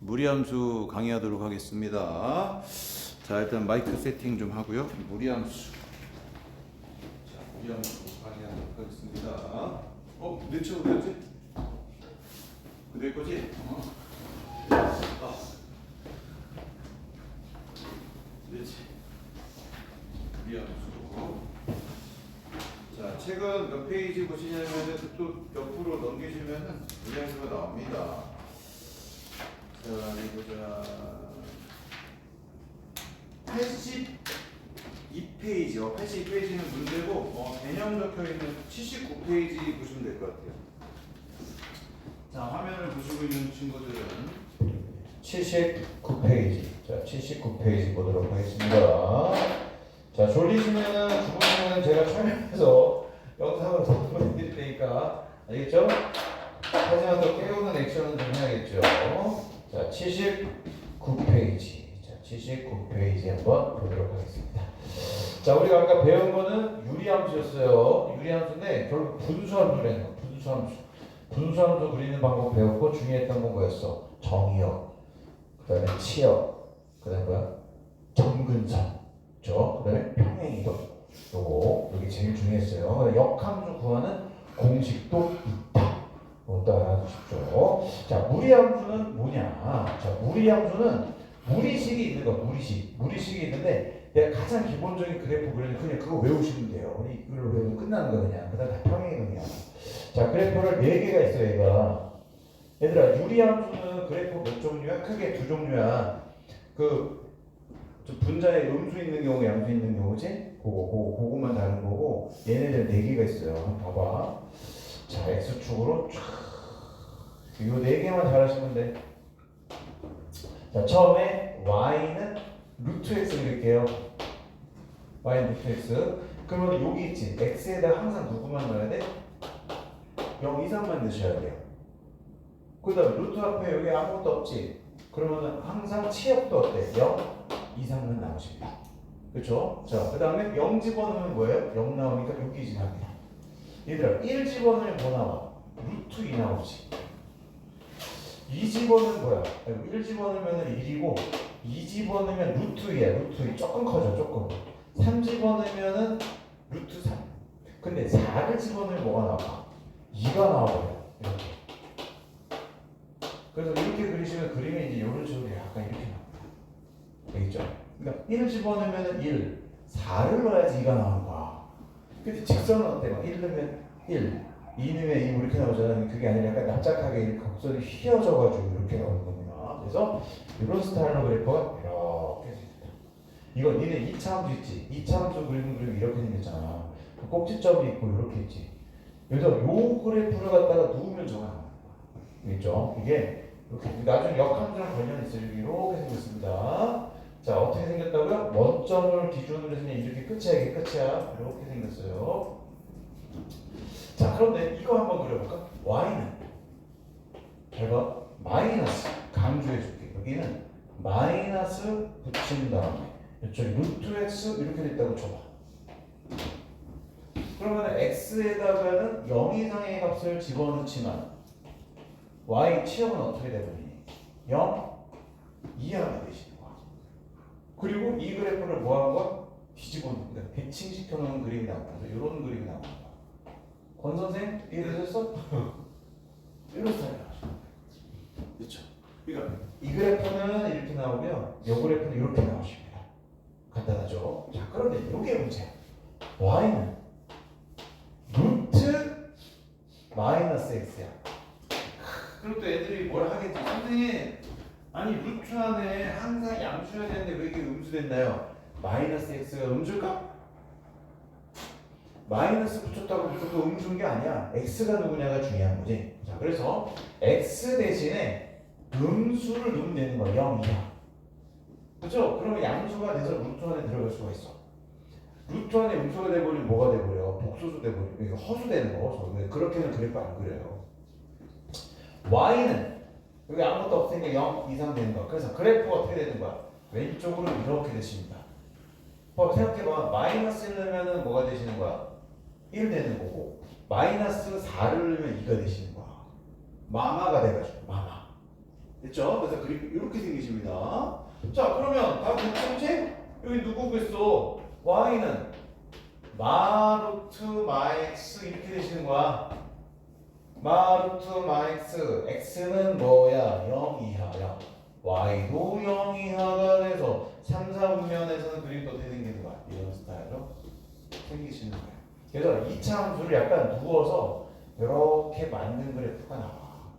무리함수 강의하도록 하겠습니다. 자, 일단 마이크 세팅 좀 하고요. 무리함수. 자, 무리함수 강의하도록 하겠습니다. 내 친구 어디였지? 그대 거지? 그렇지. 무리함수. 자, 책은 몇 페이지 보시냐면 또 옆으로 넘기시면은 무리함수가 나옵니다. 자, 보자. 82페이지요. 82페이지는 문제고, 개념 적혀 있는 79페이지 보시면 될 것 같아요. 자, 화면을 보시고 있는 친구들은 79페이지. 자, 79페이지 보도록 하겠습니다. 자, 졸리시면은 주무시면은 제가 촬영해서 영상을 더 보내드릴 테니까 알겠죠? 하지만 또 깨우는 액션은 좀 해야겠죠. 자, 79페이지. 자, 79페이지 한번 보도록 하겠습니다. 자, 우리가 아까 배운 거는 유리함수였어요. 유리함수인데 결국 분수함수라는 거. 분수함수 그리는 방법 배웠고 중요했던 건 뭐였어? 정의역, 그 다음에 치역, 그 다음에 뭐야? 점근선, 그 다음에 평행이동. 요거 여기 제일 중요했어요. 역함수 구하는 공식도 있다. 이것도 알아두십시오. 자, 무리함수는 뭐냐? 자, 무리함수는 무리식이 있는 거, 무리식이 있는데 내가 가장 기본적인 그래프 그리는 그냥 그거 외우시면 돼요. 이걸 외우면 끝나는 거 그냥. 그다음 다 평행이동이야. 자, 그래프를 4개가 있어 얘가. 얘들아, 유리함수는 그래프 몇 종류야? 크게 2종류야. 그 분자에 음수 있는 경우, 양수 있는 경우지? 그거만 다른 거고, 얘네들 4개가 있어요. 한번 봐봐. 자, x축으로 쫙. 요 4개만 잘하시면 돼. 자, 처음에 y는 루트 x 그릴게요. y는 루트 x. 그러면 여기 있지. x에다 항상 누구만 넣어야 돼? 0 이상만 넣으셔야 돼요. 그 다음에 루트 앞에 여기 아무것도 없지. 그러면 항상 치역도 어때? 0 이상만 나오십니다. 그렇죠? 자, 그 다음에 0 집어넣으면 뭐예요? 0 나오니까 여기 지납니다. 얘들아, 1 집어넣으면 뭐 나와? 루트 2 나오지. 2 집어넣으면 뭐야? 1 집어넣으면 1이고 2 집어넣으면 루트 2야. 루트 2 조금 커져, 조금. 3 집어넣으면 루트 3. 근데 4를 집어넣으면 뭐가 나와? 2가 나와버려. 이렇게. 그래서 이렇게 그리시면 그림이 이제 이런 식으로 약간 이렇게 나옵니다. 알겠죠? 그러니까 1 집어넣으면 1, 4를 넣어야지 2가 나오는 거야. 근데 직선은 어때? 1 넣으면 1, 2 넣으면 2 이렇게 나오잖아. 그게 아니라 약간 납작하게 이렇게 곡선이 휘어져가지고 이렇게 나오는 겁니다. 그래서 이런 스타일로 그래프가 이렇게 생겼다. 이거 니네 2차 함수 있지? 2차 함수 그리면 이렇게 생겼잖아. 그 꼭지점이 있고 이렇게 있지. 그래서 요 그래프를 갖다가 누우면 저가 나와요. 있죠? 이게 이렇게 나중에 역함수랑 관련이 있어요. 이렇게 생겼습니다. 자, 어떻게 생겼다고요? 원점을 기준으로 해서 이렇게 끝이야, 이게 끝이야. 이렇게 생겼어요. 자, 그런데 이거 한번 그려볼까? y는 잘 봐. 마이너스 강조해줄게. 여기는 마이너스 붙인 다음에 이쪽에 루트 x 이렇게 됐다고 쳐봐. 그러면 x에다가는 0 이상의 값을 집어넣지만 y 치역은 어떻게 되버리니? 0 이하가 되시는 거야. 그리고 이 그래프를 뭐 하는 거야? 뒤집어 놓는 거야. 배칭시켜 놓은 그림이 나온다. 이런 그림이 나온다. 권 선생 이해되셨어? 이런 스타일 나오죠. 그렇죠? 그러니까 이 그래프는 이렇게 나오고요. 이 그래프는 이렇게 나오십니다. 간단하죠? 자, 그런데 이게 문제야. y는 루트 마이너스 x야. 그리고 또 애들이 뭘 하겠지? 선생님, 아니 루트 안에 항상 양수여야 되는데 왜 이게 음수됐나요? 마이너스 x가 음수일까? 마이너스 붙였다고 무조건 음수인 게 아니야. x가 누구냐가 중요한 거지. 자, 그래서 x 대신에 음수를 넣으면 되는 거야. 0 이하. 그렇죠? 그러면 양수가 돼서 루트 안에 들어갈 수가 있어. 루트 안에 음수가 돼버리면 뭐가 돼버려? 복소수 돼버리고 이게 허수되는 거. 그렇게는 그래프 안 그려요. y는 여기 아무것도 없으니까 0 이상 되는 거야. 그래서 그래프가 어떻게 되는 거야? 왼쪽으로 이렇게 되십니다. 생각해봐. 마이너스 1 넣으면 뭐가 되시는 거야? 1 되는 거고 마이너스 4를 넣으면 2가 되시는 거야. 마마가 돼가지고 마마. 됐죠? 그래서 그림 이렇게 생기십니다. 자, 그러면 다 됐지? 여기 누구겠어? y는 마루트 마x 이렇게 되시는 거야. 마루트 마x x는 뭐야? 0 이하야. y도 0 이하가 돼서 3, 4분면에서는 그림이 어떻게 생기는 거야? 이런 스타일로 생기시는 거야. 그래서 2차 함수를 약간 누워서 이렇게 만든 그래프가 나와.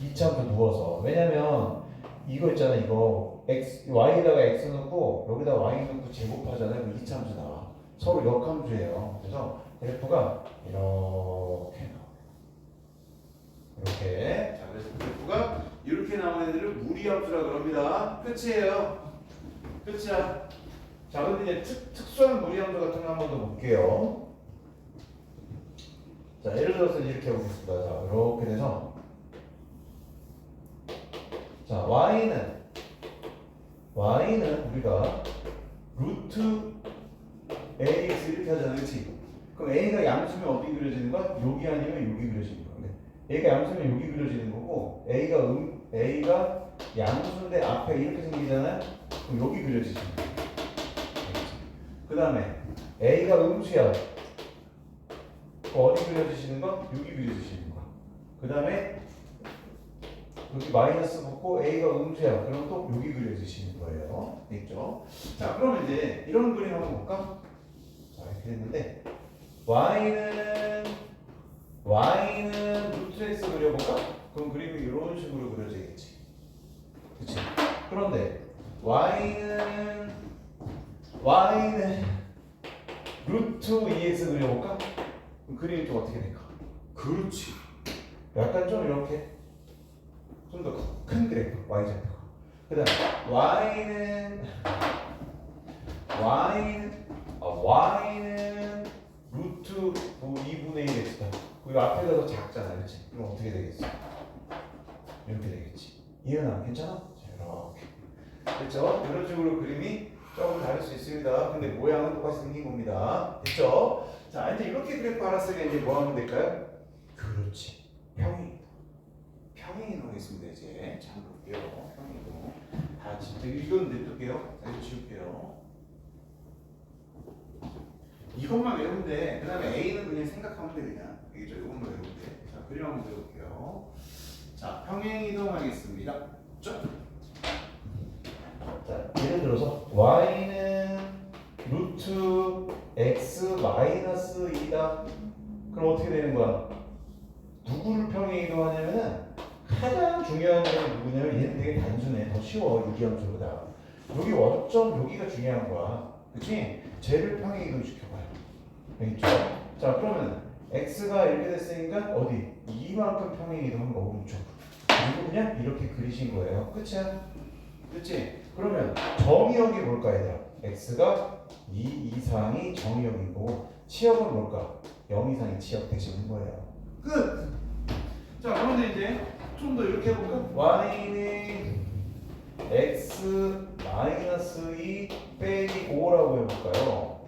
2차 함수 누워서. 왜냐면 이거 있잖아. 이거 x, y에다가 x 넣고 여기다 y 넣고 제곱하잖아요. 그럼 2차 함수 나와. 서로 역함수예요. 그래서 그래프가 이렇게 나와. 이렇게. 자, 그래서 그래프가 이렇게 나오는 애들을 무리함수라 그럽니다. 끝이에요. 끝이야. 자, 근데 이제 특수한 무리함수 같은 거 한번 더 볼게요. 자, 예를 들어서 이렇게 해보겠습니다. 자, 이렇게 돼서 자, y는 우리가 루트 ax 이렇게 하잖아, 그렇지? 그럼 a가 양수면 어디 그려지는 거야? 여기 아니면 여기 그려지는 거야. a가 양수면 여기 그려지는 거고 a가 양수인데 앞에 이렇게 생기잖아요. 그럼 여기 그려지시는 거야. 그 다음에 a가 음수야. 어디 그려지시는 거? 여기 그려지시는 거야. 그 다음에 여기 마이너스 붙고 a가 음수야. 그럼 또 여기 그려지시는 거예요. 됐죠? 자, 그러면 이제 이런 그림 한번 볼까? 자, 이렇게 됐는데 y는 루트 x 그려볼까? 그럼 그림이 이런 식으로 그려지겠지. 그치? 그런데 y는 루트 2x 그려볼까? 그럼 그림이 좀 어떻게 될까? 그렇지. 약간 좀 이렇게 좀 더 큰 그래프 y좌표가. 그 다음 y는 루트 2분의 1x다. 그리고 앞에가 더 작잖아, 그렇지? 그럼 어떻게 되겠어? 이렇게 되겠지. 이해나 괜찮아? 자, 이렇게. 됐죠? 이런 식으로 그림이 조금 다를 수 있습니다. 근데 모양은 똑같이 생긴 겁니다. 됐죠? 자, 이제 이렇게 그래프 알았으면 이제 뭐 하면 될까요? 그렇지. 평행이동 하겠습니다. 이제 자, 한번 볼게요. 평행이동. 다 진짜 이건 냅둘게요. 이거 지울게요. 이것만 외우면 돼. 그 다음에 A는 그냥 생각하면 돼. 그냥 알겠죠? 이것만 외우면 돼. 자, 그림 한번 그려볼게요. 자, 평행이동 하겠습니다. 자, 예를 들어서 y는 루트 x 마이너스 2다. 그럼 어떻게 되는 거야? 누구를 평행이동하냐면은 가장 중요한 점이 누구냐면 얘는 되게 단순해. 더 쉬워. 유기함수보다. 여기 원점 여기가 중요한 거야. 그치? 쟤를 평행이동 시켜봐요. 알겠죠? 자, 그러면 x가 이렇게 됐으니까 어디? 이만큼 평행이동한 거 오른쪽. 그리고 그냥 이렇게 그리신 거예요. 끝이야? 그치? 그러면 정의역이 뭘까 얘들아? x가 2 이상이 정의역이고 치역은 뭘까? 0 이상이 치역 되시는 거예요. 끝! 자, 그런데 이제 좀 더 이렇게 해볼까? y는 x 마이너스 2 빼기 5라고 해볼까요?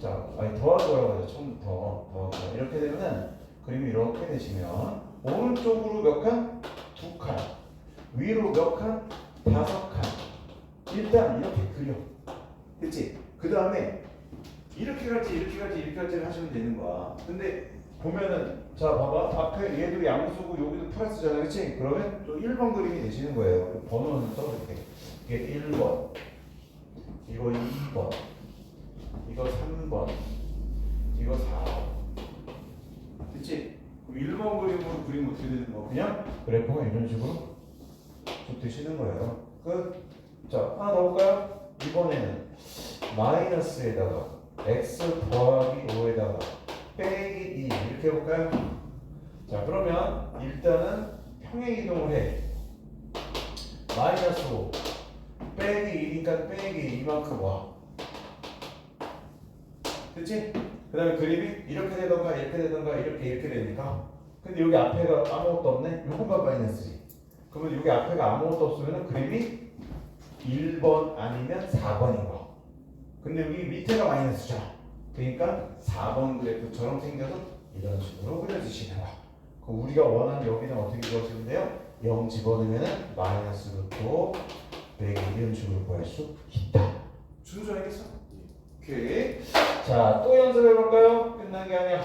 자, 아니 더하고라고 하죠. 처음부터 더하고. 이렇게 되면은 그림이 이렇게 되시면 오른쪽으로 몇 칸? 2칸. 위로 몇 칸? 5칸. 일단 이렇게 그려. 그치? 그 다음에 이렇게 갈지 하시면 되는 거야. 근데 보면은 자 봐봐. 앞에 얘도 양수고 여기도 플러스잖아. 그치? 그러면 또 1번 그림이 되시는 거예요. 번호는 써볼게. 이게 1번, 이거 2번, 이거 3번, 이거 4번. 그치? 그럼 1번 그림으로 그리면 어떻게 되는 거? 그냥 그래프가 이런 식으로 쭉 되시는 거예요. 끝. 자, 하나 더 볼까요? 이번에는 마이너스에다가 x 더하기 5에다가 빼기 2 이렇게 해볼까요? 자, 그러면 일단은 평행이동을 해. 마이너스 5 빼기 2니까 빼기 이만큼 와. 그치? 그 다음에 그림이 이렇게 되던가 이렇게 되니까. 근데 여기 앞에가 아무것도 없네? 요거가 마이너스지. 그러면 여기 앞에가 아무것도 없으면 그림이 1번 아니면 4번인 거. 근데 여기 밑에가 마이너스죠. 그러니까 4번 그래프처럼 생겨서 이런 식으로 그려주시는 거. 우리가 원하는 여기는 어떻게 그려지면 돼요? 0 집어넣으면 마이너스 루트 5 빼기 이런 식으로 구할 수 있다. 준수 알겠어? 오케이. 자, 또 연습해볼까요? 끝난 게 아니야.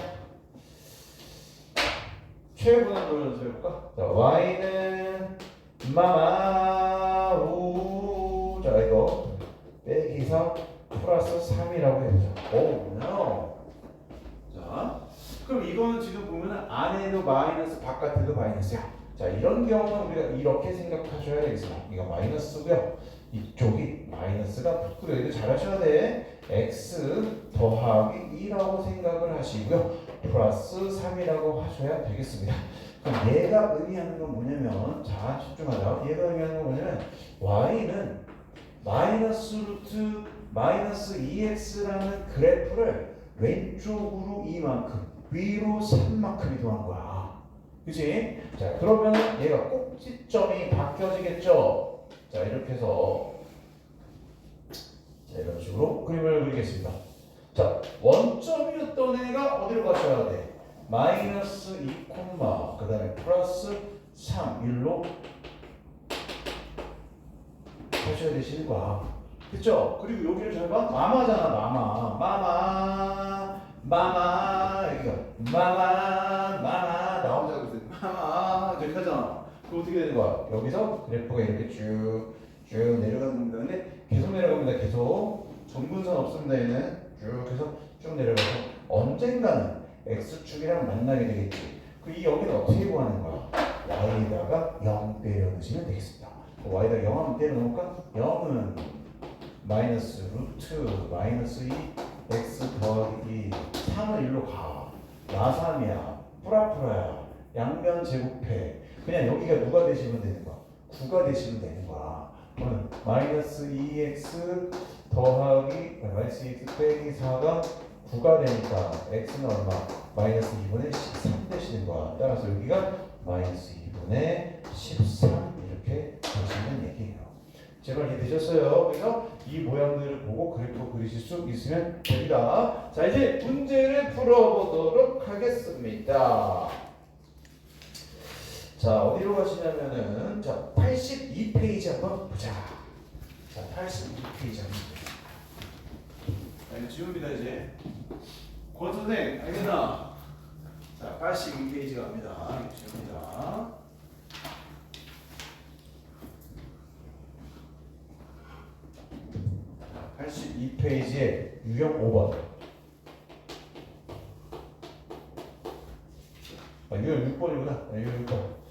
최고난도 연습해볼까? 자, y는 마마 우. 자, 이거 빼기 3 플러스 3이라고 해보자. 오, no. 자, 그럼 이거는 지금 보면은 안에도 마이너스, 바깥에도 마이너스야. 자, 이런 경우는 우리가 이렇게 생각하셔야 되겠습니다. 이거 마이너스고요. 이쪽이 마이너스가 붙고 여기도 잘하셔야 돼. x 더하기 2라고 생각을 하시고요. 플러스 3이라고 하셔야 되겠습니다. 그럼 얘가 의미하는 건 뭐냐면, 자, 집중하자. 얘가 의미하는 건 뭐냐면 y는 마이너스 루트 마이너스 2x라는 그래프를 왼쪽으로 이만큼 위로 3만큼 이동한 거야. 그치? 자, 그러면 얘가 꼭지점이 바뀌어지겠죠? 자, 이렇게 해서 자, 이런 식으로 그림을 그리겠습니다. 자, 원점이었던 애가 어디로 가셔야 돼? 마이너스 2, 그 다음에 플러스 3, 1로 하셔야 되시는 거야. 그쵸? 그리고 여기를 잘 봐. 마마잖아, 마마. 여기가 마마 나오자고 있어. 마마 이렇게 하잖아. 그럼 어떻게 되는 거야? 여기서 그래프가 이렇게 쭉 내려가는 겁니다. 근데 계속 내려갑니다. 계속 점근선 없습니다. 얘는 쭉 해서 쭉 내려가서 언젠가는 x축이랑 만나게 되겠지. 이 여기는 어떻게 구하는 거야? y에다가 0 때려 넣으시면 되겠습니다. y에다가 0 한번 때려 놓을까? 0은 마이너스 루트 마이너스 2 x 더하기 2 3은 1로 가. 나3이야. 뿌라뿌라야. 양변 제곱해. 그냥 여기가 누가 되시면 되는 거야? 9가 되시면 되는 거야. 그러면 마이너스 2x 더하기 마이너스 2x 빼기 4가 9가 되니까 x는 얼마? 마이너스 2분의 13 되시는 거야. 따라서 여기가 마이너스 2분의 13 이렇게 되시는 얘기예요. 제발 이해되셨어요? 그래서 이 모양들을 보고 그래프 그리실 수 있으면 됩니다. 자, 이제 문제를 풀어보도록 하겠습니다. 자, 어디로 가시냐면은 자, 82페이지 한번 보자. 자, 82페이지 한번 보자. 자, 이거 지웁니다 이제. 권선생 알겠나? 자, 82페이지 갑니다. 지웁니다. 82페이지에 유형 5번. 유형 6번이구나. 유형 6번.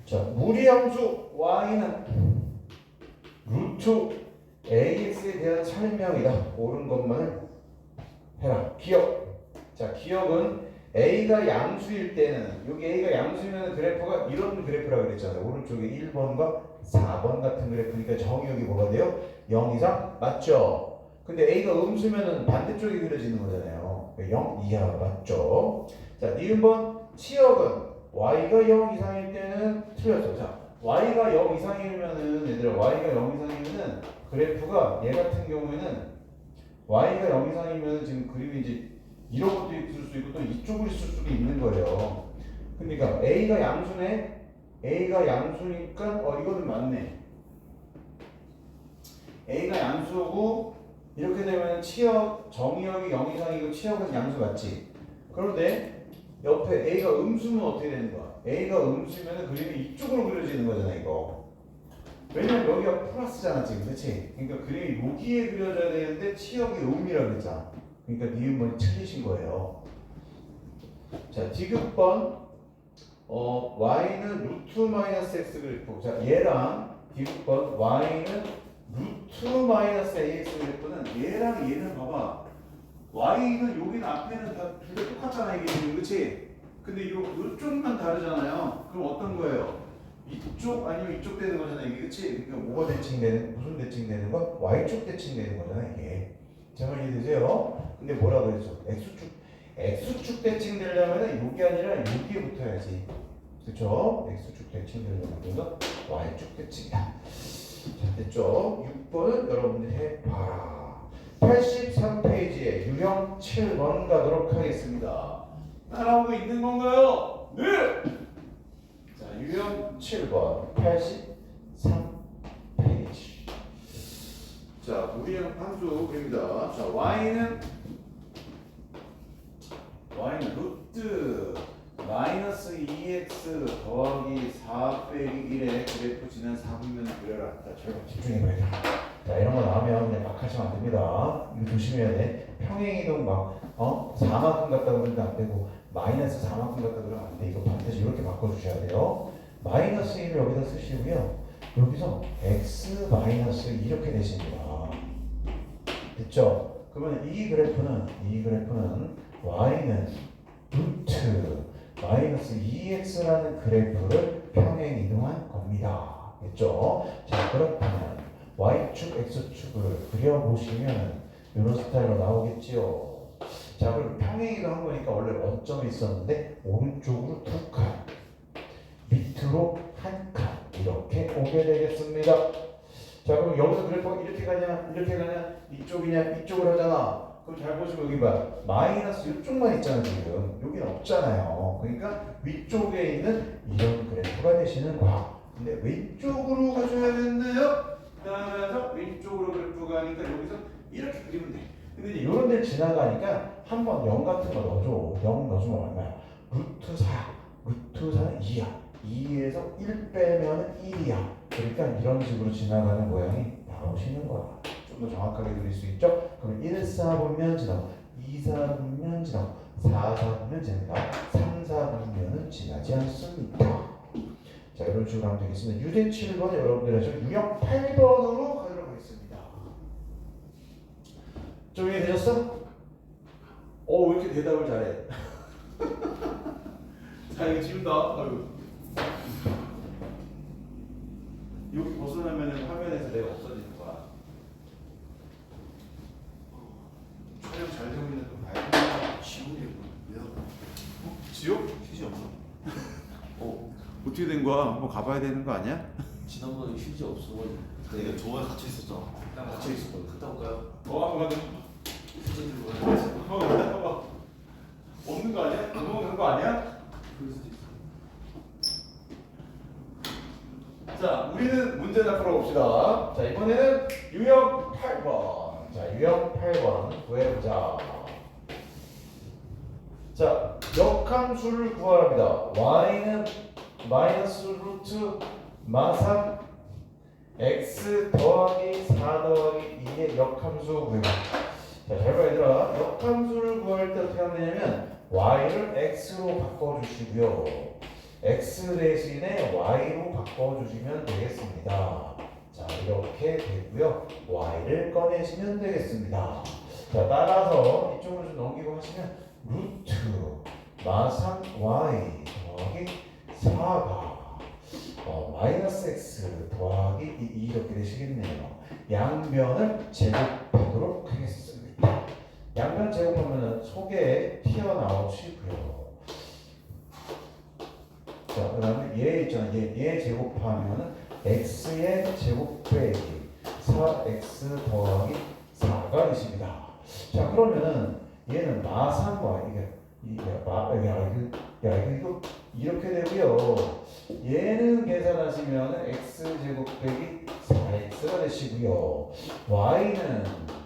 자, 무리함수 y는 루트 ax에 대한 설명이다. 옳은 것만을 해라. 기억. 자, 기억은 a가 양수일 때는 여기 a가 양수면 그래프가 이런 그래프라고 그랬잖아요. 오른쪽에 1번과 4번 같은 그래프니까 정의역이 뭐가 돼요? 0 이상 맞죠? 근데 a가 음수면은 반대쪽이 그려지는 거잖아요. 0 이하 맞죠? 자, 니은번 치역은 y가 0 이상일 때는 틀렸어. 자, y가 0 이상이면은 얘들아 y가 0 이상이면은 그래프가 얘 같은 경우에는 y가 0 이상이면 지금 그림이 이제 이런 것도 있을 수 있고 또 이쪽으로 있을 수도 있는 거예요. 그러니까 a가 양수네. a가 양수니까 이거는 맞네. a가 양수고 이렇게 되면 치역 정의역이 0 이상이고 치역은 양수 맞지? 그런데 옆에 a가 음수면 어떻게 되는 거야? a가 음수면 그림이 이쪽으로 그려지는 거잖아 이거. 왜냐면 여기가 플러스잖아 지금, 그렇지? 그러니까 그림이 여기에 그려져야 되는데 치역이 음이라고 그랬잖아. 그러니까 니은번이 틀리신 거예요. 자, 디귿번 y는 루트 마이너스 x 그래프. 자, 얘랑 디귿번 y는 루트 마이너스 ax 그래프는 얘랑 얘는 봐봐. y는 여기는 앞에는 다 둘 다 똑같잖아 이게 지금, 그렇지? 근데 이쪽만 다르잖아요. 그럼 어떤 거예요? 이쪽 아니면 이쪽 되는 거잖아 이게, 그렇지? 그러니까 뭐가 대칭되는, 무슨 대칭되는 거? y축 대칭되는 거잖아 이게. 잘 이해되세요? 근데 뭐라 그랬죠? x축 대칭되려면 여기 아니라 여기에 붙어야지. 그쵸? x축 대칭되려면 이거 y축 대칭이다. 자, 됐죠? 6번은 여러분들이 해봐라. 83페이지에 유형 7번 가도록 하겠습니다. 따라오고 있는 건가요? 네! 자, 유형 7번 83페이지. 자, 우리는 함수 그립니다. 자, y는 루트 마이너스 2x 더하기 4 빼기 1의 그래프 지난 4분면 그려라. 자, 절반 집중해봐야 돼. 자, 이런 거 나오면 그냥 막 하시면 안 됩니다. 이거 조심해야 돼. 평행이동 막 4만큼 갖다 그러면 안 되고 마이너스 4만큼 갖다 그러면 안 돼. 이거 반드시 이렇게 바꿔주셔야 돼요. 마이너스 1을 여기다 쓰시고요. 여기서 x 마이너스 이렇게 되십니다. 됐죠? 그러면 이 그래프는 y는 루트 마이너스 2x라는 그래프를 평행 이동한 겁니다. 됐죠? 자, 그렇다면 y축, x축을 그려보시면 이런 스타일로 나오겠지요. 자, 그럼 평행 이동한 거니까 원래 원점이 있었는데 오른쪽으로 2칸, 밑으로 1칸 이렇게 오게 되겠습니다. 자, 그럼 여기서 그래프가 이렇게 가냐, 이쪽으로 하잖아. 그럼 잘 보시면 여기 봐. 마이너스 이쪽만 있잖아 지금. 여기는 없잖아요. 그러니까 위쪽에 있는 이런 그래프가 되시는 거야. 근데 왼쪽으로 가셔야 되는데요. 그다음에 왼쪽으로 그래프가 하니까 여기서 이렇게 그리면 돼. 근데 이제 이런 데 지나가니까 한번 0 같은 거 넣어줘. 0 넣어주면 얼마야? 루트 4는 2야. 2에서 1 빼면 1이야. 그러니까 이런 식으로 지나가는 모양이 나오시는 거야. 좀 더 정확하게 그릴 수 있죠? 그럼 1, 4분면 지나고 2, 4분면 지나고 4, 4분면 지납니다. 3, 4분면은 지나지 않습니다. 자, 이런 식으로 하면 되겠습니다. 유제 7번 여러분들 하시고 유형 8번으로 가도록 하겠습니다. 좀 이해되셨어? 왜 이렇게 대답을 잘해? 자, 이거 지운다. 여기 벗어나면 화면에서 내가 없어지는 거야. 촬영 잘 되고 있는 거 봐야 돼. 지옥이에요. 왜요? 지옥? 휴지 없나? 어떻게 된 거야? 한번 가봐야 되는 거 아니야? 지난번에 휴지 없어가지고 내가 저번에 갇혀 있었잖아. 갇혀 있었거든. 갔다 올까요? 한번 가자. 휴지 들고 가야 한번 가자. 없는 거 아니야? 구멍 거 아니야? 그럴 수도 있어. 자, 우리는 문제나 풀어봅시다. 자, 이번에는 유형 8번. 자, 유형 8번 구해보자. 자, 역함수를 구하랍니다. y는 마이너스 루트 마삼 x 더하기 4 더하기 2의 역함수 구해봐. 자, 잘 봐 얘들아. 역함수를 구할 때 어떻게 하면 되냐면 y를 x로 바꿔주시고요. x 대신에 y로 바꿔주시면 되겠습니다. 자, 이렇게 되고요. y를 꺼내시면 되겠습니다. 자, 따라서 이쪽으로 좀 넘기고 하시면 루트 마삼 y 더하기 4가 마이너스 x 더하기 2 이렇게 되시겠네요. 양변을 제곱하도록 하겠습니다. 양변 제곱하면 속에 튀어나오시고요. 자, 그 다음에 얘 있잖아. 얘 제곱하면 x의 제곱 빼기 4x 더하기 4가 되십니다. 자, 그러면은 얘는 마삼과 이거 이렇게 되고요. 얘는 계산하시면 x 제곱 빼기 4x가 되시고요. y는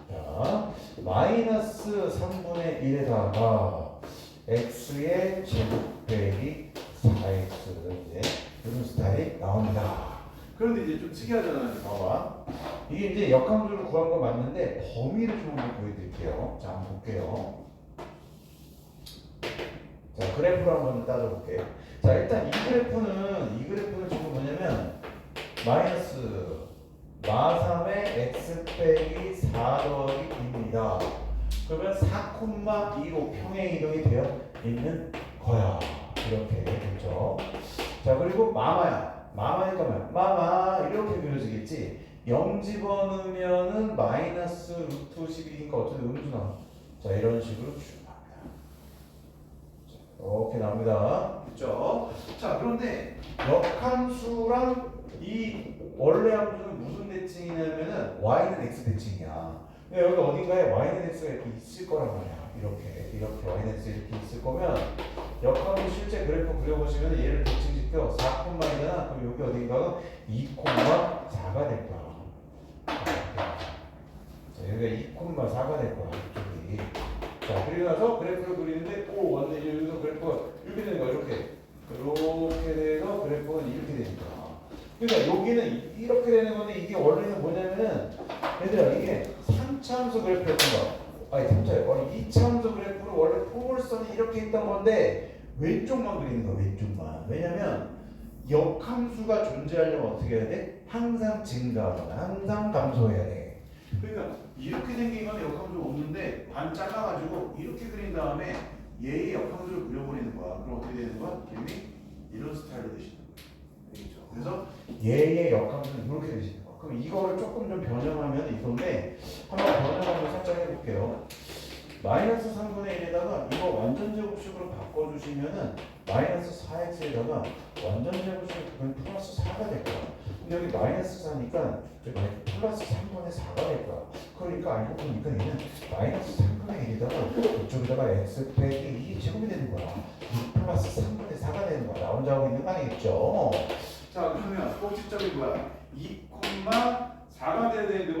자, 마이너스 3분의 1에다가 x의 제곱 빼기 4x는 이제 이런 스타일이 나옵니다. 그런데 이제 좀 특이하잖아요. 봐봐. 이게 이제 역함수를 구한 건 맞는데 범위를 좀 한번 보여드릴게요. 자, 한번 볼게요. 자, 그래프를 한번 따져볼게요. 자, 일단 이 그래프는 지금 뭐냐면 마이너스 마삼의 x 빼기 4 더하기 2입니다. 그러면 4,2로 평행 이동이 되어 있는 거야. 이렇게 되죠. 자, 그리고 마마니까 뭐야? 마마 이렇게 그려지겠지. 0 집어넣으면은 마이너스 루트 12니까 어떻게 음수 나와? 자, 이런 식으로 쭉 나옵니다. 자, 이렇게 나옵니다. 그렇죠? 자, 그런데 역함수랑 이 원래 함수는 무슨 대칭이냐면은 y는 x 대칭이야. 근데 여기 어딘가에 y는 x가 이렇게 있을 거란 말이야. 이렇게 y는 x 이렇게 있을 거면 역함수 실제 그래프 그려보시면 얘를 대칭시켜 4콤마이잖아. 그럼 여기 어딘가가 2,4가 될 거야. 자, 여기가 2,4가 될 거야. 이쪽이. 자, 그리고 나서 그래프를 그리는데 완전 여기서 그래프가 이렇게 되는 거야. 이렇게 돼서 그래프는 이렇게 되니까. 그러니까 여기는 이렇게 되는 건데 이게 원래는 뭐냐면은 얘들아 이게 3차함수 그래프였던 거. 아니 3차예요. 원래 2차함수 그래프를 원래 포물선이 이렇게 있던 건데 왼쪽만 그리는 거야. 왼쪽만. 왜냐면 역함수가 존재하려면 어떻게 해야 돼? 항상 증가하거나 항상 감소해야 돼. 그러니까 이렇게 생긴 건 역함수 없는데 반 잘라가지고 이렇게 그린 다음에 얘의 역함수를 그려버리는 거야. 그럼 어떻게 되는 거야? 이름이 이런 스타일로 되시는 거야. 알겠죠? 그래서 얘의 역함수는 이렇게 되시는 거야. 그럼 이거를 조금 좀 변형하면 이건데 한번 변형하면 살짝 해볼게요. 마이너스 3분의 1에다가 이거 완전 제곱식으로 바꿔주시면은 마이너스 4x에다가 완전 제곱식으로 그건 플러스 4가 될 거야. 근데 여기 마이너스 4니까 저기 플러스 3분의 4가 될 거야. 그러니까 알고 보니까 얘는 마이너스 3분의 1에다가 이쪽에다가 x 빼기 2 제곱이 되는 거야. 6 플러스 3분의 4가 되는 거야. 나 혼자 하고 있는 거 아니겠죠? 자 그러면 꼭지점이 뭐야? 2,4가 돼야 되는데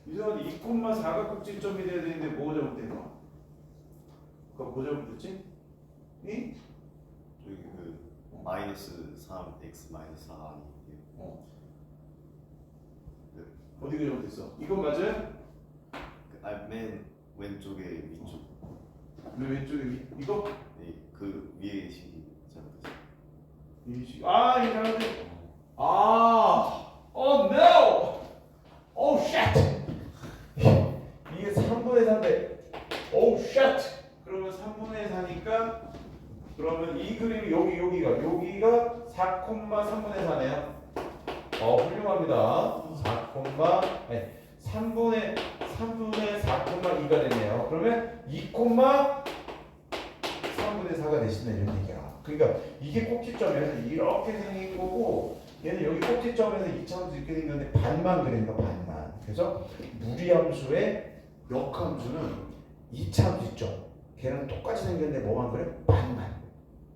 이상하게 2,4가 꼭지점이 돼야 되는데 뭐가 잘못된 거야? 그거 뭐 잘못됐지? 이? 저기 그 마이너스 3 x 마이너스 4 아니에요? 어디가 잘못됐어? 이건 맞아요? 맨 왼쪽에 위쪽. 맨 왼쪽에 이거? 네, 그 위에 식이 잘못됐어요. 이 잘못됐어. no! Oh shit! 이게 3분의 4인데 oh shit! 그러면 3분의 4니까 그러면 이 그림이 여기가 4,3분의 4네요. 훌륭합니다. 3분의 4,2가 되네요. 그러면 2,3분의 4가 되신다 이런 얘기야. 그러니까 이게 꼭지점에서 이렇게 생긴 거고 얘는 여기 꼭지점에서 2차함수 이렇게 생겼는데 반만 그리는 거 반만. 그래서 무리함수의 역함수는 2차함수 있죠. 걔랑 똑같이 생겼는데 뭐만 그래?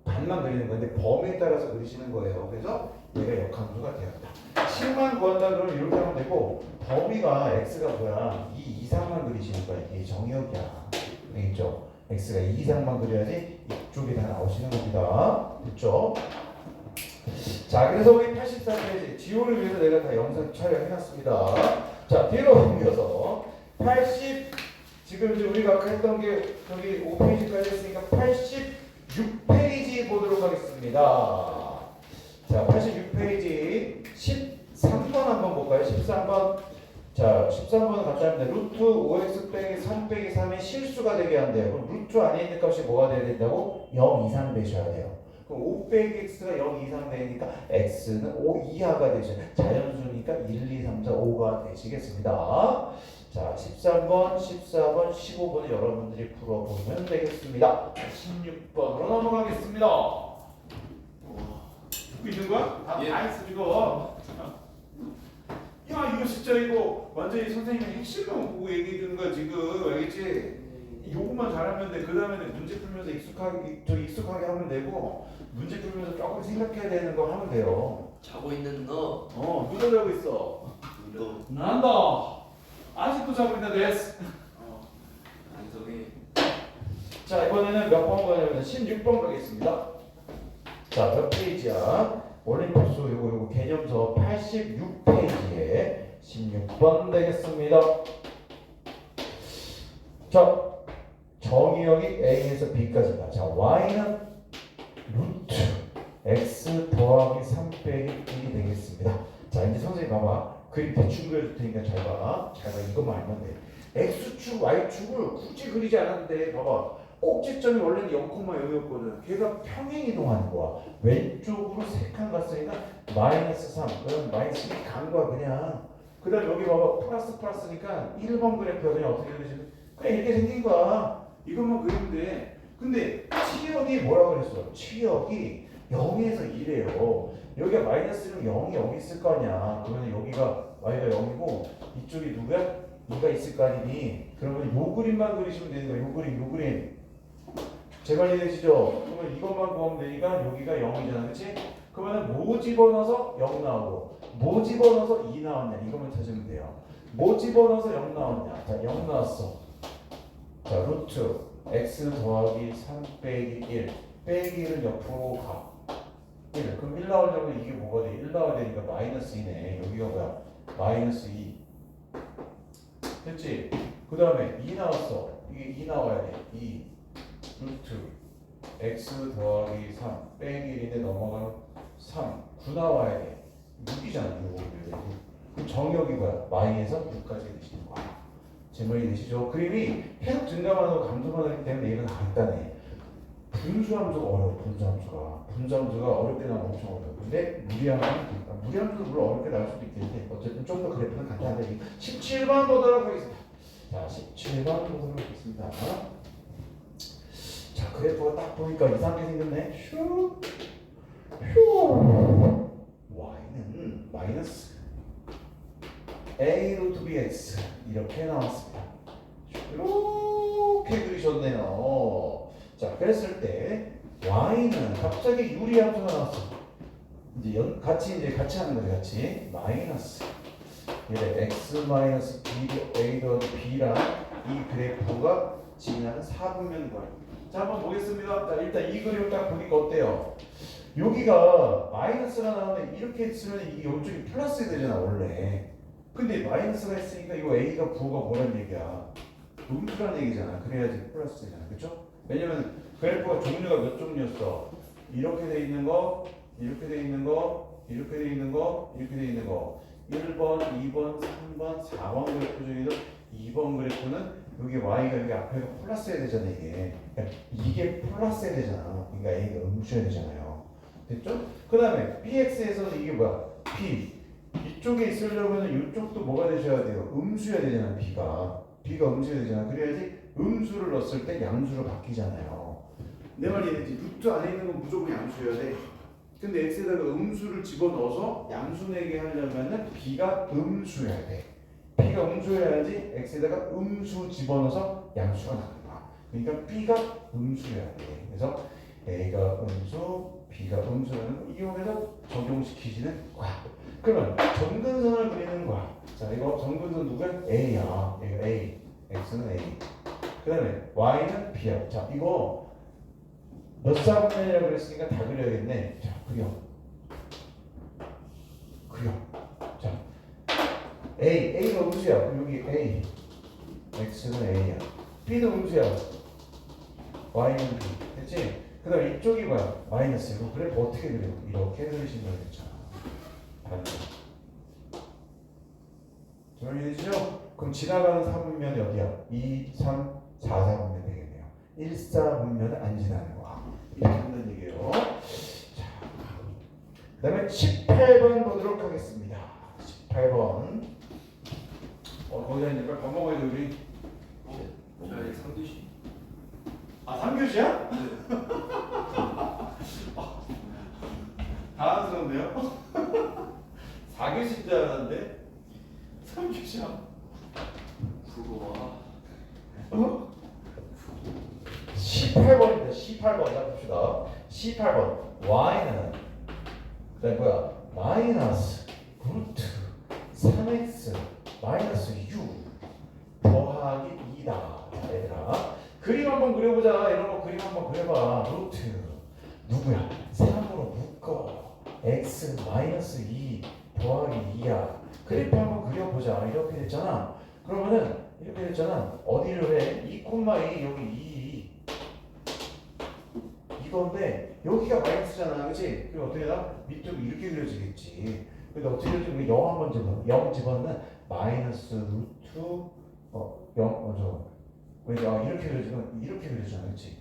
반만 그리는 건데 범위에 따라서 그리시는 거예요. 그래서 얘가 역함수가 되었다. 10만 구한다 그러면 이렇게 하면 되고 범위가 x가 뭐야? 2 이상만 그리시는 거야. 이게 정의역이야. 알겠죠? x가 2 이상만 그려야지 이쪽이 다 나오시는 겁니다. 됐죠? 자, 그래서 우리 84페이지 지호를 위해서 내가 다 영상 촬영해놨습니다. 자, 뒤로 옮겨서 80 지금 이제 우리가 아까 했던 게 저기 5페이지까지 했으니까 86페이지 보도록 하겠습니다. 자, 86페이지 13번 한번 볼까요? 13번. 자, 13번은 간단합니다. 루트 5x 빼기 3 빼기 3이 실수가 되게 한대요. 그럼 루트 안에 있는 값이 뭐가 돼야 된다고? 0 이상 되셔야 돼요. 그럼 5 빼기 x가 0 이상 되니까 x는 5 이하가 되셔야 돼요. 자연수니까 1, 2, 3, 4, 5가 되시겠습니다. 자, 13번, 14번, 15번을 여러분들이 풀어보면 되겠습니다. 16번으로 넘어가겠습니다. 듣고 있는 거야? 다 했어 이거. 야, 이거 진짜 이거 완전히 선생님이 핵심만 보고 얘기해 주는 거야 지금. 알겠지? 요것만 잘하면 돼. 그 다음에는 문제 풀면서 익숙하게 하면 되고 문제 풀면서 조금 생각해야 되는 거 하면 돼요. 자고 있는 너. 누가 자고 있어? 또 난다. 아직도 자고 있나 됐어. 안성이. 자, 이번에는 몇 번 가냐면 16번 가겠습니다. 자, 몇 페이지야? 올림픽수 요거 개념서 86페이지에 16번 되겠습니다. 자, 정의역이 A에서 B까지다. 자, Y는 루트 X 더하기 3 빼기 1이 되겠습니다. 자, 이제 선생님 봐봐. 그림 대충 그려줄 테니까 잘 봐. 이것만 알면 돼. X축, Y축을 굳이 그리지 않아도 돼. 봐봐. 꼭지점이 원래는 0,0이었거든. 걔가 평행 이동하는 거야. 왼쪽으로 3칸 갔으니까 마이너스 3. 그럼 마이너스 1 간 거야 그냥. 그 다음에 여기 봐봐. 플러스니까 1번 그래프가 그냥 어떻게 그리시면 그냥 이렇게 생긴 거야. 이것만 그리면 돼. 근데 치역이 뭐라 그랬어? 치역이 0에서 1이에요. 여기가 마이너스면 0이 여기 있을 거 아니야. 그러면 여기가 y가 0이고 이쪽이 누구야? 2가 있을 거 아니니. 그러면 요 그림만 그리시면 되는 거야. 요 그림. 제발 이해되시죠? 그러면 이것만 구하면 되니까 여기가 0이잖아, 그렇지? 그러면 뭐 집어넣어서 0 나오고 뭐 집어넣어서 2 나왔냐 이것만 찾으면 돼요. 뭐 집어넣어서 0 나왔냐? 자, 0 나왔어. 자, 루트 x 더하기 3 빼기 1 빼기 1은 옆으로 가. 1. 그럼 1 나오려면 이게 뭐가 돼? 1 나와야 되니까 마이너스 2네. 여기가 뭐야? 마이너스 2. 됐지? 그 다음에 2 나왔어. 이게 2 나와야 돼. 2 루트 x 더하기 3 빼기 1인데 넘어가면 3 9 나와야 돼. 6이잖아. 6. 그럼 정역이 뭐야? 마이에서 6까지 되시는 거야. 제 말이 되시죠? 그림이 계속 증가만 하고 감소만 하기 때문에 얘가 나왔다네. 분수함수가 어려워. 분수함수가 어렵게 나오면 엄청 어려워. 근데 무리함수도 물론 어렵게 나올 수도 있겠는데 어쨌든 좀 더 그래프는 간단하게 17번 보도록 하겠습니다. 자, 17번 보도록 하겠습니다. 자, 그래프가 딱 보니까 이상하게 생겼네. 슈 y는 마이너스 a 루트 bx 이렇게 나왔습니다. 이렇게 그리셨네요. 자, 그랬을 때 y는 갑자기 유리함수가 나왔어. 이제 같이 하는 거죠, 같이 마이너스. 얘 x 마이너스 b a 더하기 b랑 이 그래프가 지나는 4분면과. 자, 한번 보겠습니다. 자, 일단 이 그림을 딱 보니까 어때요? 여기가 마이너스가 나오는데 이렇게 쓰면 이게 이쪽이 플러스 되잖아 원래. 근데 마이너스가 있으니까 이거 a가 부호가 뭐란 얘기야? 음수란 얘기잖아. 그래야지 플러스 되잖아, 그렇죠? 왜냐면 그래프가 종류가 몇 종류였어? 이렇게 돼 있는 거, 이렇게 돼 있는 거, 이렇게 돼 있는 거, 이렇게 돼 있는 거. 1번, 2번, 3번, 4번 그래프 중에서 2번 그래프는 여기 y가 여기 앞에가 플러스해야 되잖아 이게. 그러니까 이게 플러스해야 되잖아. 그러니까 a가 음수해야 되잖아요. 됐죠? 그 다음에 bx에서는 이게 뭐야? b. 이쪽에 있으려면 이쪽도 뭐가 되셔야 돼요? 음수여야 되잖아. b가 음수여야 되잖아. 그래야지 음수를 넣었을 때 양수로 바뀌잖아요. 내 말이 이해되지? 루트 안에 있는 건 무조건 양수여야 돼. 근데 x에다가 음수를 집어넣어서 양수 내게 하려면은 b가 음수여야 돼. b가 음수여야지 x에다가 음수 집어넣어서 양수가 나는 거야. 그러니까 b가 음수여야 돼. 그래서 a가 음수, b가 음수라는 거 이용해서 적용시키시는 거야. 그러면 점근선을 그리는 거야. 자, 이거 점근선 누구야? a야. 얘가 a, x는 a. 그 다음에 y는 b야. 자, 이거 몇 사분면이라고 그랬으니까 다 그려야겠네. 자, 그려. 자, a가 음수야. 그럼 여기 a, x는 a야. b도 음수야. y는 b. 됐지? 그 다음에 이쪽이 뭐야? 마이너스. 이거 그래프 어떻게 그려? 이렇게 그리시면 되잖아. 반대. 정리되시죠? 그럼 지나가는 4분면이 어디야? 2, 3, 4, 4분면 되겠네요. 1, 4분면은 안 지나는 거야. 이렇게 한다는 얘기예요. 자, 그 다음에 18번 보도록 하겠습니다. 18번. 거기다 이제 빨리 밥 먹어야 돼, 우리. 저희 3교시. 아, 3교시야? 당황스러운데요? 4교시인 줄 알았는데 3교시야. 국어와 18번입니다. 18번 자 봅시다. 18번 y는 그다음 뭐야? 마이너스 루트 3x 마이너스 6 더하기 2다. 자, 얘들아 그림 한번 그려보자. 이런 거 그림 한번 그려봐. 루트 누구야? 3으로 묶어. x 마이너스 2 더하기 2야. 그래프 한번 그려보자. 이렇게 됐잖아. 그러면은 이렇게 됐잖아. 어디를 해? 2, 2 여기 2 이건데 여기가 마이너스잖아, 그렇지? 그럼 어떻게 나? 밑쪽이 이렇게 그려지겠지. 근데 어떻게 그려지면 0 한번 집어. 0 집어는 마이너스 루트 0 왜냐? 이렇게 그려지면 이렇게 그려지잖아, 그렇지?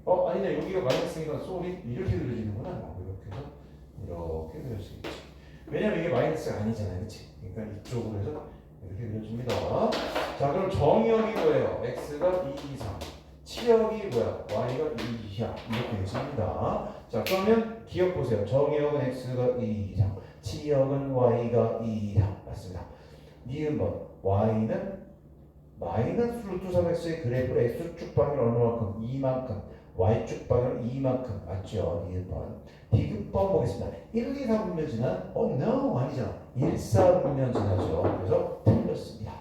아니냐, 여기가 마이너스니까 소리 이렇게 그려지는구나. 이렇게 해서 이렇게 그려지겠지. 왜냐면 이게 마이너스가 아니잖아요, 그렇지? 그러니까 이쪽으로 해서 이렇게 그려줍니다. 자, 그럼 정의역이 뭐예요? x가 2 이상, 치역이 뭐야? y가 2 이하 이렇게 되십니다. 자, 그러면 기억 보세요. 정의역은 x가 2 이상, 치역은 y가 2 이상 맞습니다. 니은 번 y는 마이너스 루트 3x의 그래프를 x축 방향 얼마만큼? 2만큼. y축 방향 2만큼. 맞죠? 1번. 디귿번 보겠습니다. 1, 2, 3분면 지난? no 아니죠. 1, 4분면 지나죠. 그래서 틀렸습니다.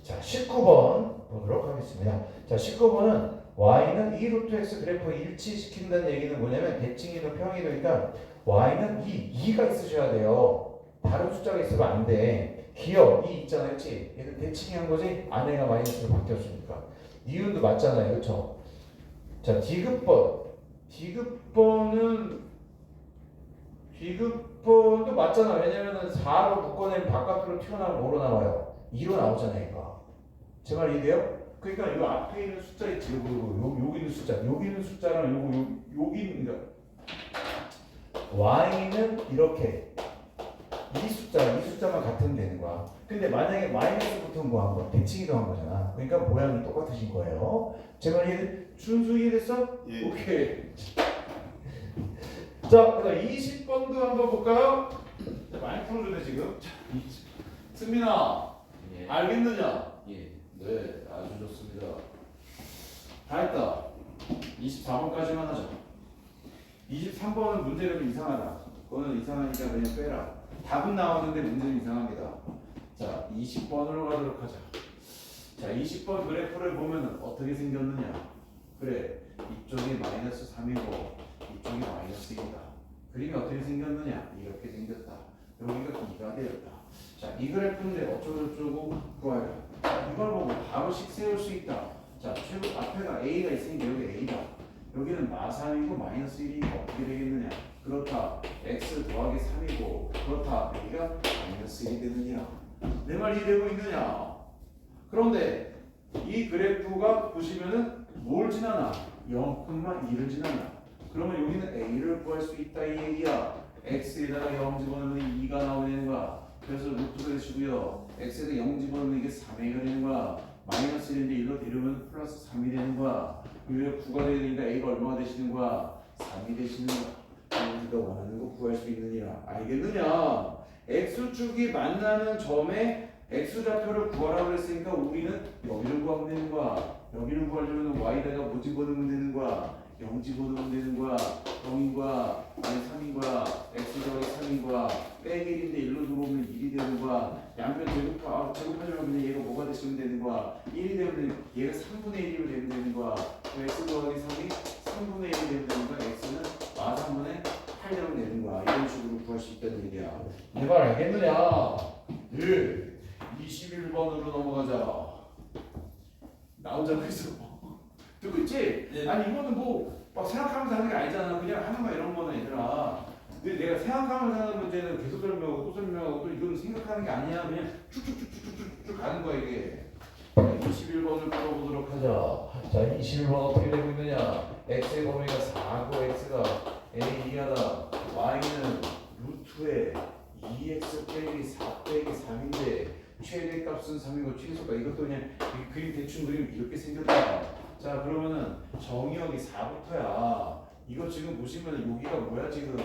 자 19번 보도록 하겠습니다. 자 19번은 y는 2 루트 x 그래프를 일치시킨다는 얘기는 뭐냐면 대칭이든 평이니까 y는 2가 있으셔야 돼요. 다른 숫자가 있으면 안 돼. 기억 2 있잖아, 그렇지? 얘는 대칭이 한 거지. 안에가 마이너스로 바뀌었으니까. 니은도 맞잖아요, 그렇죠? 자 디귿번도 맞잖아. 왜냐면은 4로 묶어내면 바깥으로 튀어나오면 뭐로 나와요? 2로 나오잖아요, 이거. 제 말 이해돼요? 그러니까 이 앞에 있는 숫자 있지, 여기 있는 숫자, 여기 있는 숫자랑 여기 있는 거. y는 이렇게 이 숫자만 같으면 되는 거야. 근데 만약에 마이너스 붙은 거 한 거, 대칭이도 한 거잖아. 그러니까 모양이 똑같으신 거예요. 제 말 준수 이해됐어? 예. 오케이. 자, 그다음 20번도 한번 볼까요? 많이 풀어주네 지금. 승민아, 예. 알겠느냐? 예. 네, 아주 좋습니다. 다 했다. 24번까지만 하자. 23번은 문제가 좀 이상하다. 그거는 이상하니까 그냥 빼라. 답은 나오는데 문제는 이상합니다. 자, 20번으로 가도록 하자. 자, 20번 그래프를 보면 어떻게 생겼느냐? 그래, 이쪽이 마이너스 3이고 이쪽이 마이너스 2다. 그림이 어떻게 생겼느냐? 이렇게 생겼다. 여기가 2가 되었다. 자, 이 그래프인데 어쩌고저쩌고 구하라. 이걸 보고 바로씩 세울 수 있다. 자, 최고 앞에가 A가 있으니까 여기 A다. 여기는 마3이고 마이너스 1이니까 어떻게 되겠느냐? 그렇다. X 더하기 3이고 그렇다. 여기가 마이너스 1이 되느냐? 내 말 이해되고 있느냐? 그런데 이 그래프가 보시면은 뭘 지나나? 0,2를 지나나? 그러면 여기는 A를 구할 수 있다 이 얘기야. X에다가 0 집어넣으면 2가 나오는 거야. 그래서 루트가 되시고요. X에다 0 집어넣으면 이게 3A가 되는 거야. 마이너스 1인데 1로 데려오면 플러스 3이 되는 거야. 여기가 9가 되니까 A가 얼마가 되시는 거야? 3이 되시는 거야. 우리가 원하는 거 구할 수 있느냐? 알겠느냐? X축이 만나는 점에 X좌표를 구하라고 했으니까 우리는 여기를 구하면 되는 거야. 여기를 구하려면 Y에다가 뭐 집어넣으면 되는 거야? 0 집어넣으면 되는 거야. 0인 거야. 아니 3인 거야. X 더하기 3인 거야. 빼기 1인데 1로 들어오면 1이 되는 거야. 양변 제곱하려면 그냥 얘가 뭐가 되시면 되는 거야. 1이 되면 얘가 3분의 1이면 되는 거야. X 더하기 3이 3분의 1이 되면 되는 거야. X는 마 3분의 8 되면 되는 거야. 이런 식으로 구할 수 있다는 얘기야. 내 말 알겠느냐? 네. 21번으로 넘어가자. 나 혼자 있어. 듣고 있지? 네. 아니 이거는 뭐 막 생각하면서 하는 게 아니잖아. 그냥 하는 거 이런 거는 얘들아. 근데 내가 생각하면서 하는 문제는 계속 설명하고 또 설명하고 또 이거는 생각하는 게 아니야. 그냥 쭉쭉쭉쭉쭉 가는 거야 이게. 21번을 풀어보도록 하자. 자 21번 어떻게 되고 있느냐? x의 범위가 4고 x가 a 이하다. y는 루트에 2x 빼기 4 빼기 3인데 최대값은 3이고 최소가 이것도 그냥 그림 대충 그림 이렇게 생겼다. 자 그러면은 정의역이 4부터야. 이거 지금 보시면 여기가 뭐야 지금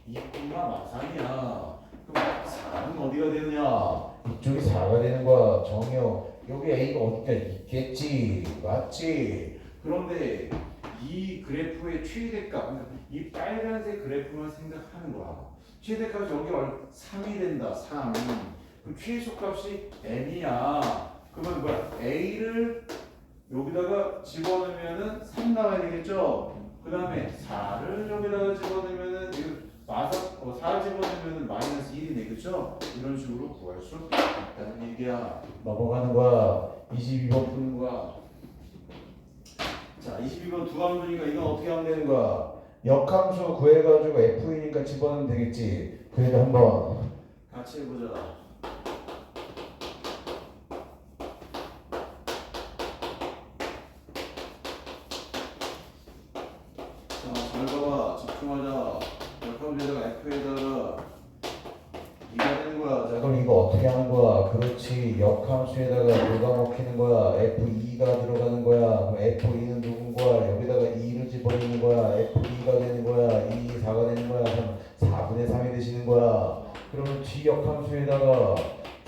2마 마상이야. 그럼 4는 어디가 되느냐? 이쪽이 4가 되는 거야. 정의역 여기 A가 어디가 있겠지. 맞지? 그런데 이 그래프의 최대값 이 빨간색 그래프만 생각하는 거야. 최대값이 여기가 3이 된다. 3. 그럼 최소값이 n이야. 그러면 뭐야? A를 여기다가 집어넣으면은 3 나와야 되겠죠? 그 다음에 4를 여기다가 집어넣으면은 4 집어넣으면은 마이너스 1이네. 그쵸? 이런 식으로 구할 수 있다는 얘기야. 넘어가는 거야. 22번 푸는 거야. 자, 22번 두 함수니까 이건 어떻게 하면 되는 거야? 역함수 구해가지고 F이니까 집어넣으면 되겠지. 그래도 한번 같이 해보자. 잘 봐봐. 집중하자. 역함수에다가 F에다가 2가 되는 거야. 자, 그럼 이거 어떻게 하는 거야? 그렇지. 역함수에다가 뭐가 먹히는 거야? F2가 들어가는 거야. 그럼 F2는 누군 거야? 여기다가 2를 집어넣는 거야. F2가 되는 거야. 2, 4가 되는 거야. 그럼 4분의 3이 되시는 거야. 그러면 G 역함수에다가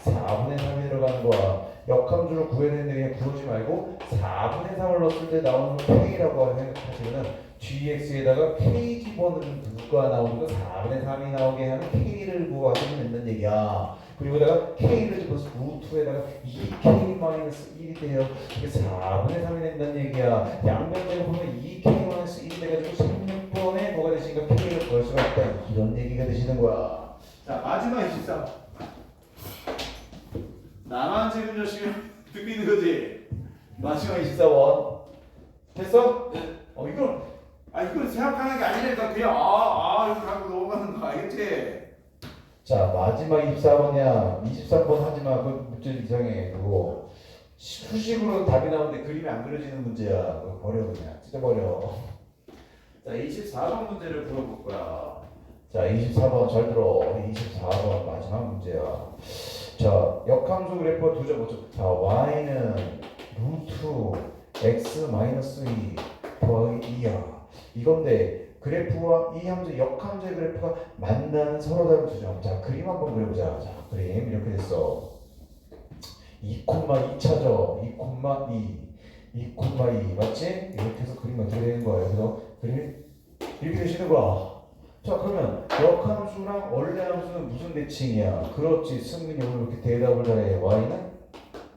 4분의 3이 들어가는 거야. 역함수를 구해야 되는데 그냥 구하지 말고 4분의 3을 넣었을 때 나오는 K라고 생각하시면은 GX에다가 K 집어넣으면 누가 나오는 거 4분의 3이 나오게 하는 K를 구하시면 된다는 얘기야. 그리고다가 K를 집어서 루트에다가 2K-1이 돼요. 이게 4분의 3이 된다는 얘기야. 양변적으로 보면 2K-1이 돼가지고 16번에 뭐가 되시니까 K를 구할 수가 있다. 이런 얘기가 되시는 거야. 자, 마지막 23. 나만 지금 열심히 듣고 있는 거지? 마지막 24번. 됐어? 네. 이걸 생각하는 게 아니니까 그냥 이렇게 하고 넘어가는 거 알겠지? 자, 마지막 24번이야. 23번 하지마. 그 문제 이상해. 그거 수식으로 답이 나오는데 그림이 안 그려지는 문제야. 그거 버려 그냥. 찢어버려. 자, 24번 문제를 풀어볼 거야. 자, 24번 잘 들어. 24번 마지막 문제야. 자, 역함수 그래프가 두 점 먼저. 자, y는 루트 x 마이너스 2 더하기 2야. 이건데 그래프와 이 함수 역함수의 그래프가 만나는 서로 다른 두 점. 자, 그림 한번 그려보자. 자, 그림 이렇게 됐어. 2,2 찾아. 2,2 2,2 맞지? 이렇게 해서 그림이 어떻게 되는 거예요? 그래서 그림이 이렇게 되시는 거야. 자, 그러면 역함수랑 원래 함수는 무슨 대칭이야? 그렇지, 승민이 오늘 이렇게 대답을 잘해. y는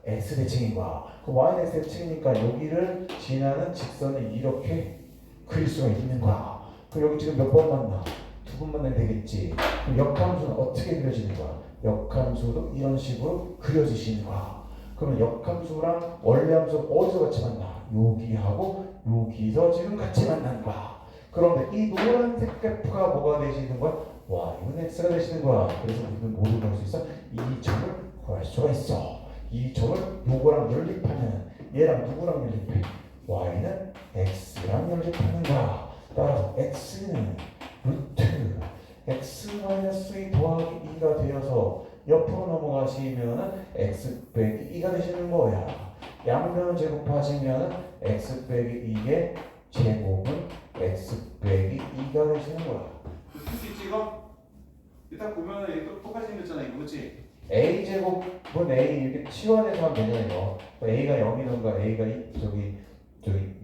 x 대칭인 거야. 그 y는 x 대칭이니까 여기를 지나는 직선을 이렇게 그릴 수가 있는 거야. 그럼 여기 지금 몇 번 만나? 두 번 만나면 되겠지. 그럼 역함수는 어떻게 그려지는 거야? 역함수도 이런 식으로 그려지시는 거야. 그러면 역함수랑 원래 함수 어디서 같이 만나? 여기하고 여기서 지금 같이 만나는 거야. 그런데 이 노란색 그래프가 뭐가 되시는 거야? y는 x가 되시는 거야. 그래서 우리는 뭐를 구할 수 있어? 이 점을 구할 수가 있어. 이 점을 요거랑 연립하면 얘랑 누구랑 연립해? y는 x랑 연립하는 거야. 따라서 x는 루트 x-2 더하기 2가 되어서 옆으로 넘어가시면 x 빼기 2가 되시는 거야. 양면을 제곱하시면 x 빼기 2의 제곱은 x 빼기 2가 되시는 거야. 풀 수 있지 이거? 일단 보면은 이거 똑같이 생겼잖아 이거 그렇지? a 제곱은 a 이렇게 치환해서 하면 되잖아 이거. a가 0이던가 a가 저기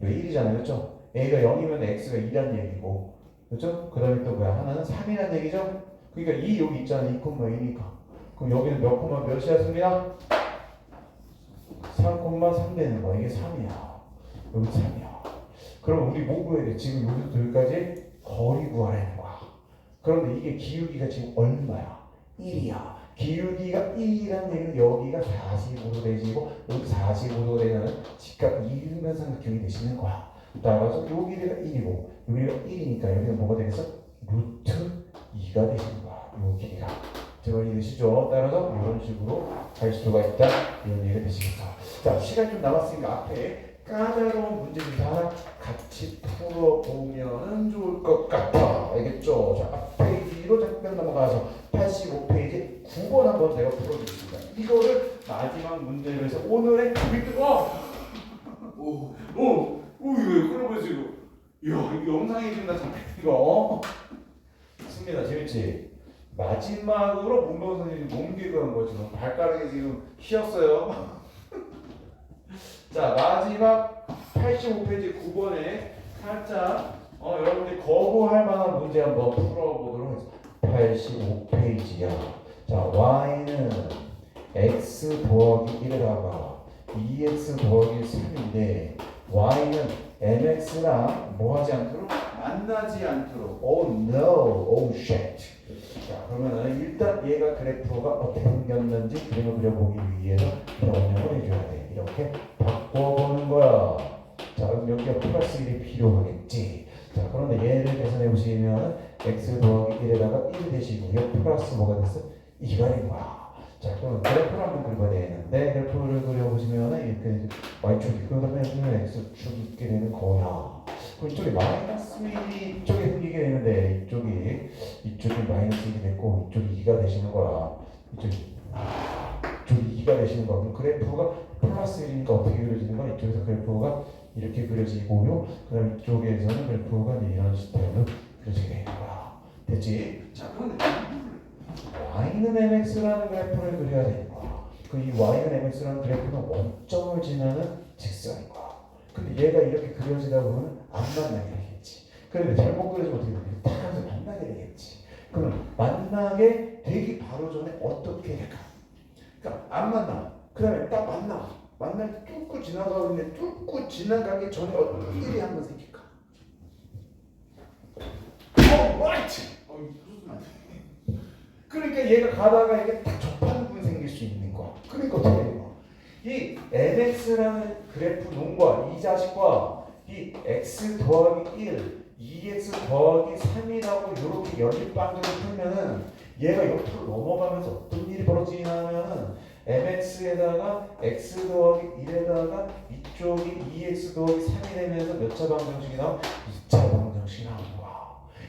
왜 1이잖아요 그렇죠? a가 0이면 x가 2란 얘기고 그렇죠? 그 다음에 또 뭐야 하나는 3이란 얘기죠? 그러니까 2 여기 있잖아 2,2니까 그럼 여기는 몇 콤마 몇이야 승민아? 3,3 되는 거야. 이게 3이야. 여기 3이야. 그럼 우리 뭐 구해야 돼? 지금 여기부터 여기까지 거리 구하라는 거야. 그런데 이게 기울기가 지금 얼마야? 1이야. 기울기가 1이라는 얘기는 여기가 45도 되시고 여기 45도 되는 직각 이등변삼각형이 되시는 거야. 따라서 요 길이가 1이고 여기가 1이니까 여기는 뭐가 되겠어? 루트 2가 되시는 거야. 요 길이가. 제가 이해되시죠? 따라서 이런 식으로 갈 수가 있다. 이런 얘기가 되시겠다. 자, 시간이 좀 남았으니까 앞에 까다로운 문제들 다 같이 풀어보면 좋을 것 같아. 알겠죠? 자, 앞페이지로 잠깐 넘어가서 85페이지 9번 한번 내가 풀어주겠습니다. 이거를 마지막 문제로 해서 오늘의 이거 끌어보세요. 이야, 이거 영상이 지금 나 잡히는 거. 승민아, 재밌지? 마지막으로 문병 선생님이 몸개그 한 거 지금 발가락이 지금 휘었어요. 자, 마지막 85페이지 9번에 살짝 여러분들이 거부할 만한 문제 한번 풀어보도록 하겠습니다. 85페이지야. 자, y는 x 더하기 1에다가 2x 더하기 3인데 y는 mx랑 뭐 하지 않도록? 만나지 않도록. Oh no, oh shit. 자, 그러면은 일단 얘가 그래프가 어떻게 생겼는지 그림을 그려보기 위해서 변형을 해줘야 돼. 이렇게 바꿔보는 거야. 자, 그럼 여기가 플러스 1이 필요하겠지. 자, 그런데 얘를 계산해 보시면 x 더하기 1에다가 1이 되시고 이 플러스 뭐가 됐어? 2가 된 거야. 자, 그러면 그래프를 한번 그려봐야 되는데 그래프를 그려보시면 이렇게 y축이 그러면 x축이 있게 되는 거야. 그럼 이쪽에 마이너스 1이 이쪽에 생기게 되는데 이쪽이 마이너스 1이 됐고 이쪽이 2가 되시는 거야. 이쪽이 2가 되시는 거야. 그럼 그래프가 플러스 1이니까 어떻게 그려지는 거야? 이쪽에서 그래프가 이렇게 그려지고요. 그 다음 이쪽에서는 그래프가 이런 스타일로 그려지게 되는 거야. 됐지? 자, 그런데 y는 mx라는 그래프를 그려야 되는 거야. 그 이 y는 mx라는 그래프는 원점을 지나는 직선인 거야. 근데 얘가 이렇게 그려지다 보면 안 만나게 되겠지. 그런데 잘못 그려지면 어떻게 되겠지? 딱 하면서 만나게 되겠지. 그러면 만나게 되기 바로 전에 어떻게 할까? 그러니까 안 만나. 그 다음에 딱 만나. 만날 때 뚫고 지나가고 있는데 뚫고 지나가기 전에 어떤 일이 한번 생길까? right! 그러니까 얘가 가다가 이게 딱 접하는 부분이 생길 수 있는 거야. 그러니까 어떻게 되는 거야? 이 mx라는 그래프 놈과 이 자식과 이 x 더하기 1, 2x 더하기 3이라고 이렇게 연립방정을 풀면은 얘가 옆으로 넘어가면서 어떤 일이 벌어지냐면은 mx에다가 x 더하기 1에다가 이쪽이 2x 더하기 3이 되면서 몇 차 방정식이 나와? 2차 방정식이 나오는 거야.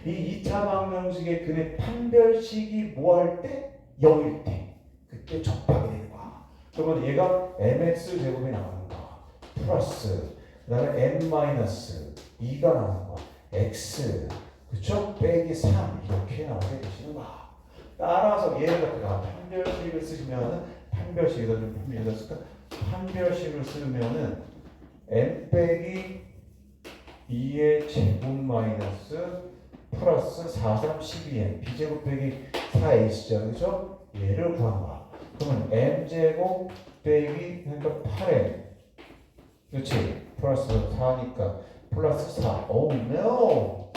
이 2차 방정식의 근의 판별식이 뭐 할 때? 0일 때. 그때 접하게 되는 거야. 그러면 얘가 mx 제곱이 나오는 거야. 플러스 그 다음에 m 마이너스 2가 나오는 거야. x 그쵸? 빼기 3 이렇게 나오게 되시는 거야. 따라서 얘를 갖다가 판별식을 쓰시면은 판별식에다 좀 판별식을 쓸까? 판별식을 쓰면은 m 빼기 2의 제곱 마이너스 플러스 4, 3, 12n b제곱 빼기 4h죠. 그죠? 얘를 구한 거야. 그러면 m제곱 빼기 그러니까 8n 그렇지? 플러스 4니까 플러스 4 Oh no!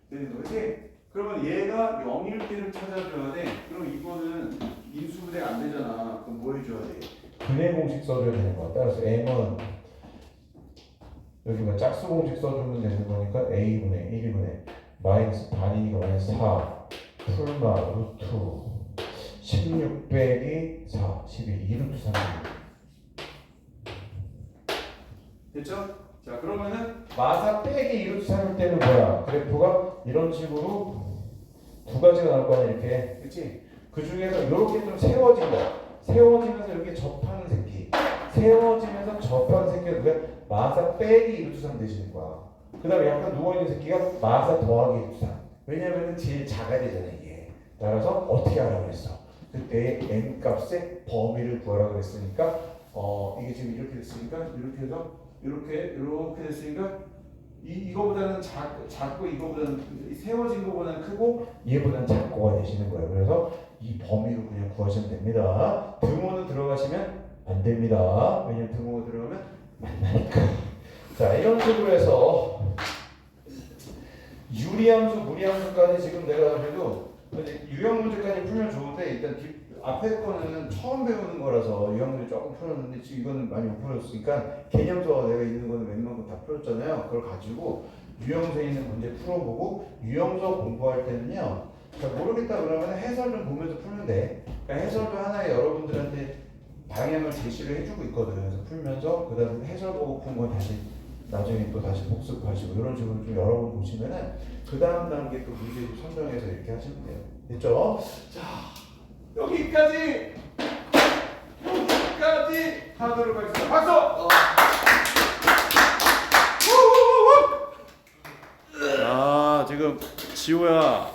되는 거지? 그러면 얘가 0일 때를 찾아줘야 돼. 그럼 이거는 인수분해가 안 되잖아. 그럼 뭐 해줘야 돼? 근해 공식 써줘야 되는 거야. 따라서 m은 여기 뭐 짝수 공식 써주면 되는 거니까 a분의 1분의 마이너스 반이니까 마이너스 4 풀마 루트 16 빼기 4 12 2루트 3 됐죠? 자 그러면은 마사 빼기 2루트 3일 때는 뭐야? 그래프가 이런 식으로 두 가지가 나올 거 아니야 이렇게 그치? 그 중에서 이렇게 좀 세워진 거 세워지면서 이렇게 접하는 새끼 세워지면서 접하는 새끼가 누가 마사 빼기 2루트 3 되시는 거야. 그 다음에 약간 누워있는 새끼가 마사 더하기 2루트 3 왜냐면은 제일 작아야 되잖아 이게. 따라서 어떻게 하라고 그랬어? 그때 n 값의 범위를 구하라고 그랬으니까 이게 지금 이렇게 됐으니까 이렇게 해서 이렇게 됐으니까 이거보다는 작고 이거보다는 세워진 거보다는 크고 얘보다는 작고가 되시는 거예요. 그래서 이 범위로 그냥 구하시면 됩니다. 등호는 들어가시면 안 됩니다. 왜냐면 등호 들어가면 만나니까. 자 이런 식으로 해서 유리함수, 무리함수까지 지금 내가 그래도 유형 문제까지 풀면 좋은데 일단 앞에 거는 처음 배우는 거라서 유형 문제 조금 풀었는데 지금 이거는 많이 못 풀었으니까 개념서 내가 있는 거는 웬만큼 다 풀었잖아요. 그걸 가지고 유형서에 있는 문제 풀어보고 유형서 공부할 때는요. 잘 모르겠다 그러면 해설 좀 보면서 풀면 돼. 그러니까 해설도 하나의 여러분들한테 방향을 제시를 해주고 있거든. 그래서 풀면서 그 다음에 해설 보고 푼 건 다시 나중에 또 다시 복습하시고 이런 식으로 좀 여러 번 보시면은 그 다음 단계 또 문제 선정해서 이렇게 하시면 돼요. 됐죠? 자 여기까지 하도록 하겠습니다. 박수! 아 지금 지호야